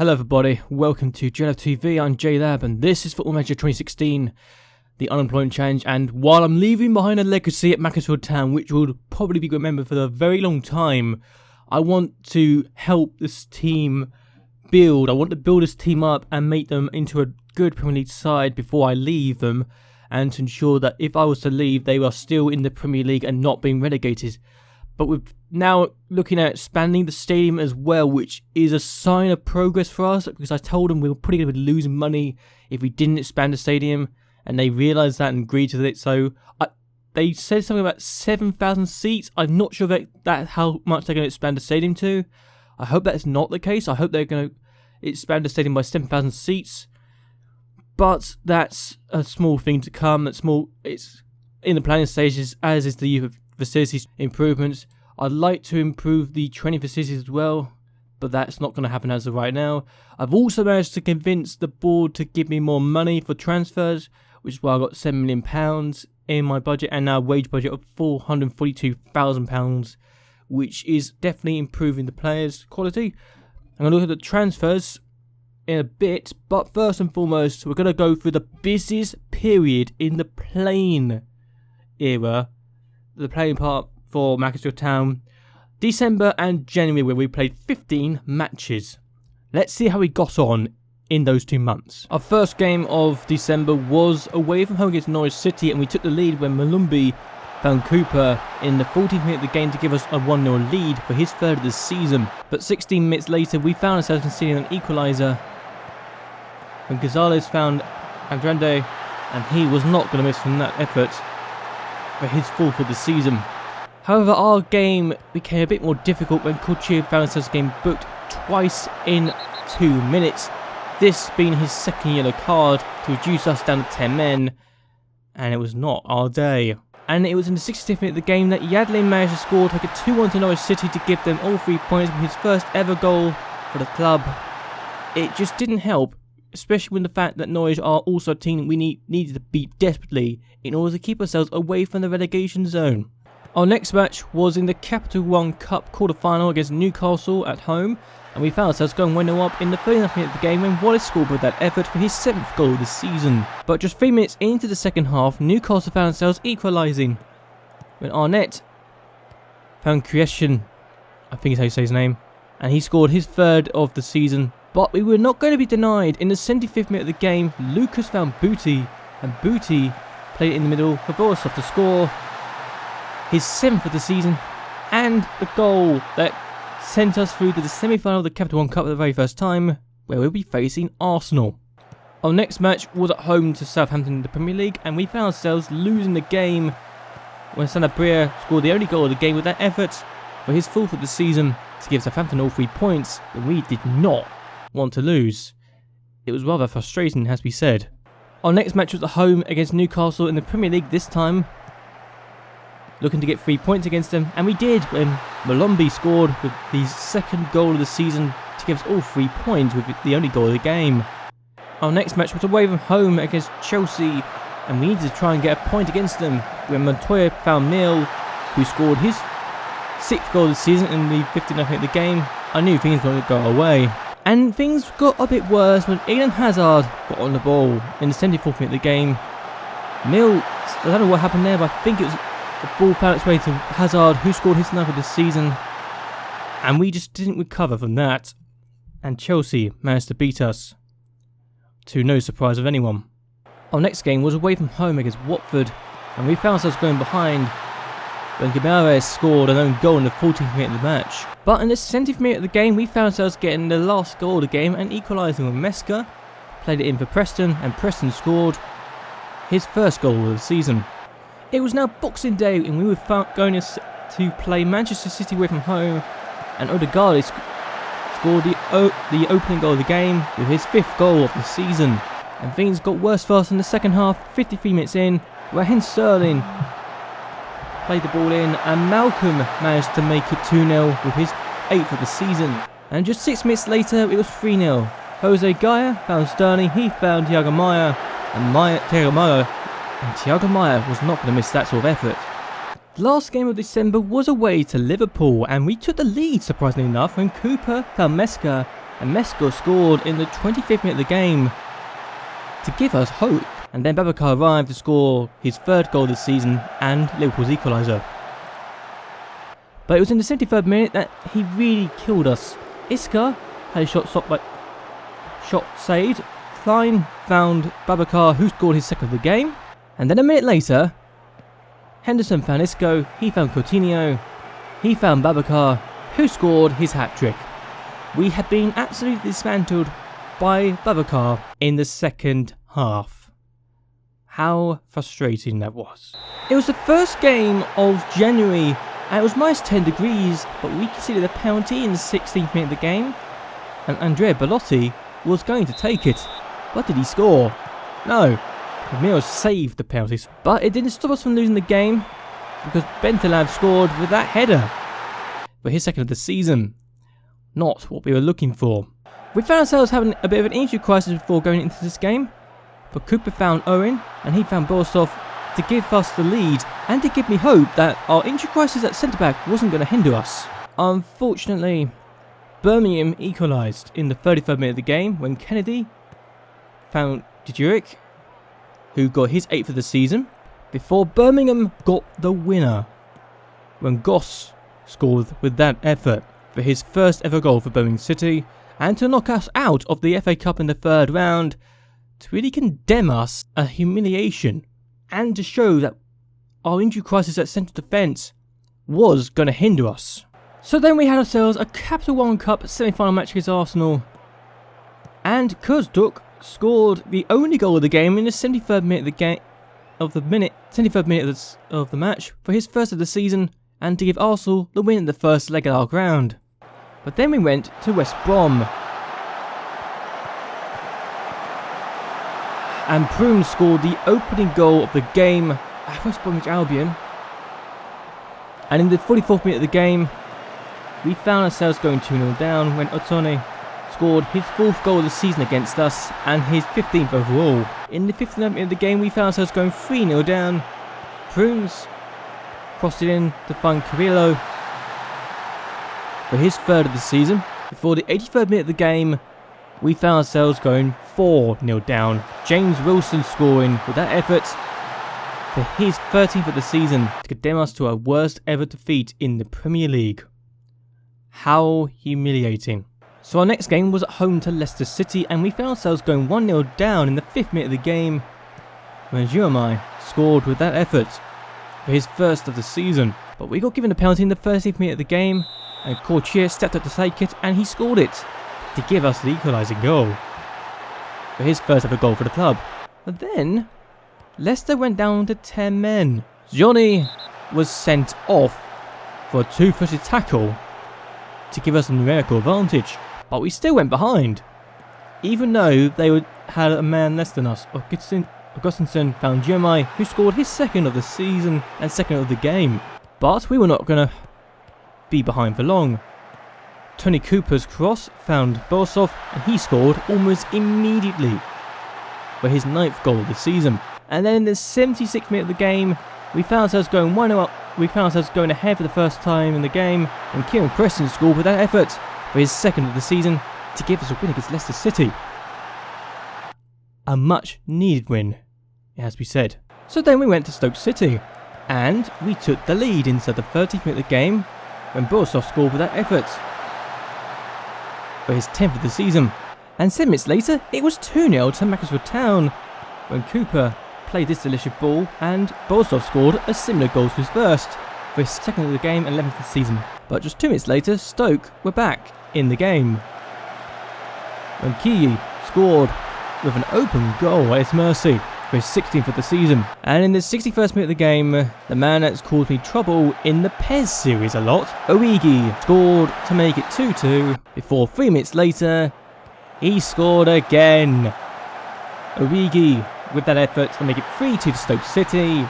Hello everybody, welcome to JLABTV. I'm JLAB and this is Football Manager 2016, the unemployed challenge. And while I'm leaving behind a legacy at Macclesfield Town, which will probably be remembered for a very long time, I want to help this team build. I want to build this team up and make them into a good Premier League side before I leave them, and to ensure that if I was to leave, they are still in the Premier League and not being relegated. But we're now looking at expanding the stadium as well, which is a sign of progress for us, because I told them we were probably going to be losing money if we didn't expand the stadium, and they realised that and agreed to it. So they said something about 7,000 seats. I'm not sure that how much they're going to expand the stadium to. I hope that's not the case. I hope they're going to expand the stadium by 7,000 seats. But that's a small thing to come. It's in the planning stages, as is the youth facilities improvements. I'd like to improve the training facilities as well, but that's not going to happen as of right now. I've also managed to convince the board to give me more money for transfers, which is why I got £7 million in my budget, and now a wage budget of £442,000, which is definitely improving the players' quality. I'm going to look at the transfers in a bit, but first and foremost, we're going to go through the busiest period in the playing era, the playing part for Macclesfield Town, December and January, where we played 15 matches. Let's see how we got on in those 2 months. Our first game of December was away from home against Norwich City, and we took the lead when Malumbi found Cooper in the 14th minute of the game to give us a 1-0 lead for his third of the season. But 16 minutes later, we found ourselves conceding an equaliser when Gonzalez found Andrande, and he was not going to miss from that effort for his fourth of the season. However, our game became a bit more difficult when Kuchir found himself game booked twice in 2 minutes, this being his second yellow card to reduce us down to 10 men, and it was not our day. And it was in the 60th minute of the game that Yadlin managed to score to make it 2-1 to Norwich City to give them all 3 points with his first ever goal for the club. It just didn't help, especially with the fact that Norwich are also a team we needed to beat desperately in order to keep ourselves away from the relegation zone. Our next match was in the Capital One Cup quarter-final against Newcastle at home, and we found ourselves going 1-0 up in the 39th minute of the game when Wallace scored with that effort for his 7th goal of the season. But just 3 minutes into the second half, Newcastle found themselves equalising when Arnett found Krieshin, I think is how you say his name, and he scored his 3rd of the season. But we were not going to be denied. In the 75th minute of the game, Lucas found Booty, and Booty played it in the middle for Borisov to score his 7th of the season, and the goal that sent us through to the semi-final of the Capital One Cup for the very first time, where we'll be facing Arsenal. Our next match was at home to Southampton in the Premier League, and we found ourselves losing the game when Sanabria scored the only goal of the game with that effort for his 4th of the season to give Southampton all 3 points that we did not want to lose. It was rather frustrating, as we said. Our next match was at home against Newcastle in the Premier League, this time looking to get 3 points against them, and we did when Malumbi scored with the 2nd goal of the season to give us all 3 points with the only goal of the game. Our next match was away from home against Chelsea, and we needed to try and get a point against them when Montoya found Neil, who scored his 6th goal of the season in the 59th minute of the game. I knew things were going to go away. And things got a bit worse when Eden Hazard got on the ball in the 74th minute of the game. Neil, I don't know what happened there, but I think it was the ball found its way to Hazard, who scored his 9th of the season, and we just didn't recover from that, and Chelsea managed to beat us, to no surprise of anyone. Our next game was away from home against Watford, and we found ourselves going behind when Guimaraes scored an own goal in the 14th minute of the match. But in the 70th minute of the game, we found ourselves getting the last goal of the game and equalising when Meska played it in for Preston, and Preston scored his 1st goal of the season. It was now Boxing Day, and we were going to play Manchester City away from home, and Odegaard scored the opening goal of the game with his 5th goal of the season. And things got worse for us in the second half, 53 minutes in, Raheem Sterling played the ball in, and Malcolm managed to make it 2-0 with his 8th of the season. And just 6 minutes later, it was 3-0. Jose Gaya found Sterling, he found Thiago Maia, and Thiago Maia was not going to miss that sort of effort. The last game of December was away to Liverpool, and we took the lead, surprisingly enough, when Cooper found Meska And Mesko scored in the 25th minute of the game to give us hope. And then Babacar arrived to score his 3rd goal this season and Liverpool's equaliser. But it was in the 73rd minute that he really killed us. Isca had a shot saved. Klein found Babacar, who scored his 2nd of the game. And then a minute later, Henderson found Isco, he found Coutinho, he found Babacar, who scored his hat-trick. We had been absolutely dismantled by Babacar in the 2nd half. How frustrating that was. It was the first game of January and it was minus 10 degrees, but we conceded a penalty in the 16th minute of the game and Andrea Bellotti was going to take it. But did he score? No. Ramirez saved the penalties, but it didn't stop us from losing the game because JLAB scored with that header for his 2nd of the season. Not what we were looking for. We found ourselves having a bit of an injury crisis before going into this game, but Cooper found Owen and he found Borisov to give us the lead and to give me hope that our injury crisis at centre-back wasn't going to hinder us. Unfortunately, Birmingham equalised in the 33rd minute of the game when Kennedy found Djuric, who got his 8th of the season, before Birmingham got the winner when Goss scored with that effort for his 1st ever goal for Birmingham City and to knock us out of the FA Cup in the 3rd round, to really condemn us a humiliation and to show that our injury crisis at central defence was going to hinder us. So then we had ourselves a Capital One Cup semi-final match against Arsenal and Kuzduk scored the only goal of the game in the 73rd minute of the 73rd minute of the match for his 1st of the season and to give Arsenal the win in the 1st leg at our ground. But then we went to West Brom and Prune scored the opening goal of the game at West Bromwich Albion, and in the 44th minute of the game we found ourselves going 2-0 down when Otone scored his 4th goal of the season against us and his 15th overall. In the 59th minute of the game we found ourselves going 3-0 down. Prunes crossed it in to find Carrillo for his 3rd of the season. Before the 83rd minute of the game we found ourselves going 4-0 down. James Wilson scoring with that effort for his 13th of the season to condemn us to our worst ever defeat in the Premier League. How humiliating. So our next game was at home to Leicester City and we found ourselves going 1-0 down in the 5th minute of the game when Giamai scored with that effort for his 1st of the season. But we got given a penalty in the 30th minute of the game and Courtier stepped up to take it and he scored it to give us the equalising goal for his 1st ever goal for the club. But then Leicester went down to 10 men. Johnny was sent off for a 2-footed tackle to give us a numerical advantage, but we still went behind even though they had a man less than us. Augustinson found Giamai, who scored his 2nd of the season and 2nd of the game, but we were not going to be behind for long. Tony Cooper's cross found Borisov and he scored almost immediately for his 9th goal of the season. And then in the 76th minute of the game we found ourselves going 1-0 up. We found ourselves going ahead for the first time in the game and Kieran Preston scored with that effort for his 2nd of the season to give us a win against Leicester City. A much needed win, it has to be said. So then we went to Stoke City and we took the lead inside the 30th minute of the game when Borisov scored with that effort for his 10th of the season. And 7 minutes later it was 2-0 to Macclesfield Town when Cooper played this delicious ball and Borisov scored a similar goal to his 1st for his 2nd of the game and 11th of the season. But just 2 minutes later Stoke were back in the game when Kiyi scored with an open goal at his mercy for his 16th of the season. And in the 61st minute of the game, the man that's caused me trouble in the PES series a lot, Origi, scored to make it 2-2 before 3 minutes later he scored again. Origi with that effort to make it 3-2 to Stoke City.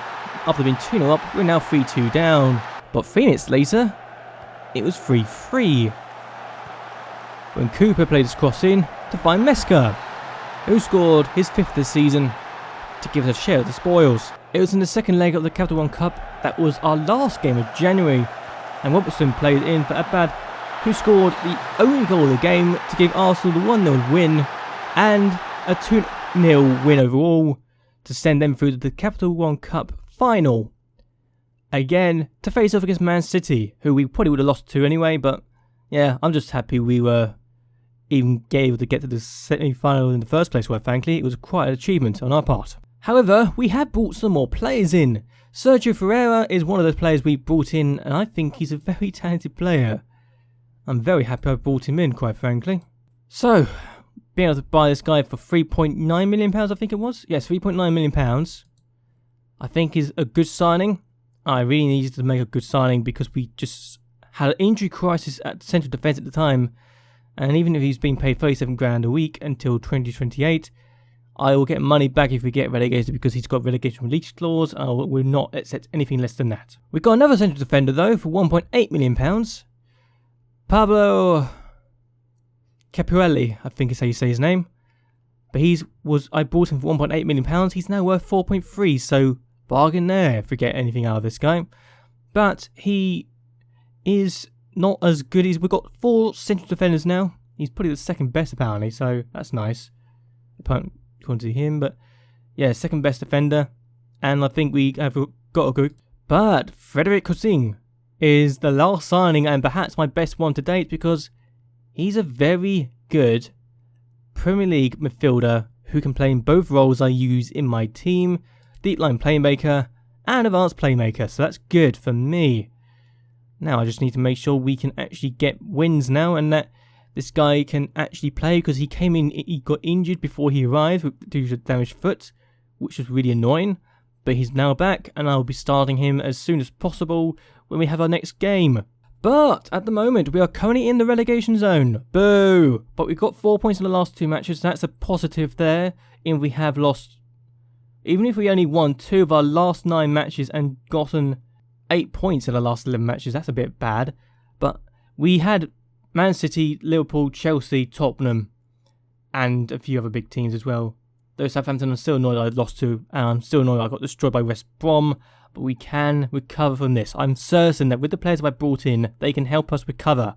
After being 2-0 up, we're now 3-2 down. But 3 minutes later, it was 3-3 when Cooper played his cross in to find Meska, who scored his 5th of the season to give us a share of the spoils. It was in the 2nd leg of the Capital One Cup. That was our last game of January, and Robertson played in for a bad who scored the only goal of the game to give Arsenal the 1-0 win and a 2-0 win overall to send them through to the Capital One Cup final. Again, to face off against Man City, who we probably would have lost to anyway, but yeah, I'm just happy we were even able to get to the semi-final in the first place, where frankly, it was quite an achievement on our part. However, we have brought some more players in. Sergio Ferreira is one of those players we brought in, and I think he's a very talented player. I'm very happy I brought him in, quite frankly. So, being able to buy this guy for £3.9 million, I think it was? Yes, £3.9 million. I think is a good signing. I really needed to make a good signing because we just had an injury crisis at central defence at the time. And even if he's being paid 37 grand a week until 2028, I will get money back if we get relegated because he's got relegation release clause. I will not accept anything less than that. We've got another central defender though for £1.8 million. Pablo Capuelli, I think is how you say his name. But I bought him for £1.8 million. He's now worth 4.3, so bargain there if we get anything out of this guy. But he is not as good as... We've got 4 central defenders now. He's probably the second best apparently, so that's nice. According to him, but yeah, second best defender. And I think we have got a good... But Frederic Coutinho is the last signing and perhaps my best one to date because he's a very good Premier League midfielder who can play in both roles I use in my team. Deep line playmaker and advanced playmaker, so that's good for me. Now I just need to make sure we can actually get wins now and that this guy can actually play because he came in, he got injured before he arrived due to damaged foot, which was really annoying. But he's now back and I'll be starting him as soon as possible when we have our next game. But at the moment we are currently in the relegation zone. Boo! But we've got 4 points in the last 2 matches, so that's a positive there. And we have lost, even if we only won 2 of our last 9 matches and gotten 8 points in the last 11 matches, that's a bit bad. But we had Man City, Liverpool, Chelsea, Tottenham, and a few other big teams as well. Though Southampton, I'm still annoyed I lost to, and I'm still annoyed I got destroyed by West Brom. But we can recover from this. I'm certain that with the players I brought in, they can help us recover.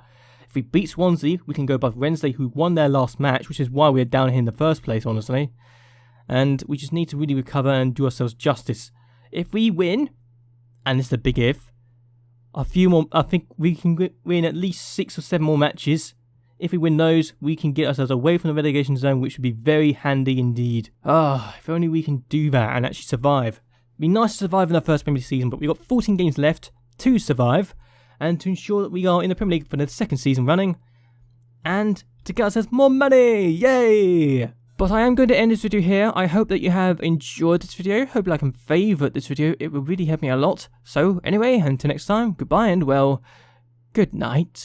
If we beat Swansea, we can go above Wednesday, who won their last match, which is why we're down here in the first place, honestly. And we just need to really recover and do ourselves justice. If we win, and this is a big if, a few more, I think we can win at least 6 or 7 more matches. If we win those, we can get ourselves away from the relegation zone, which would be very handy indeed. If only we can do that and actually survive. It'd be nice to survive in our first Premier League season, but we've got 14 games left to survive and to ensure that we are in the Premier League for the second season running and to get ourselves more money. Yay! But I am going to end this video here. I hope that you have enjoyed this video. Hope you like and favourite this video. It will really help me a lot. So anyway, until next time, goodbye and well, good night.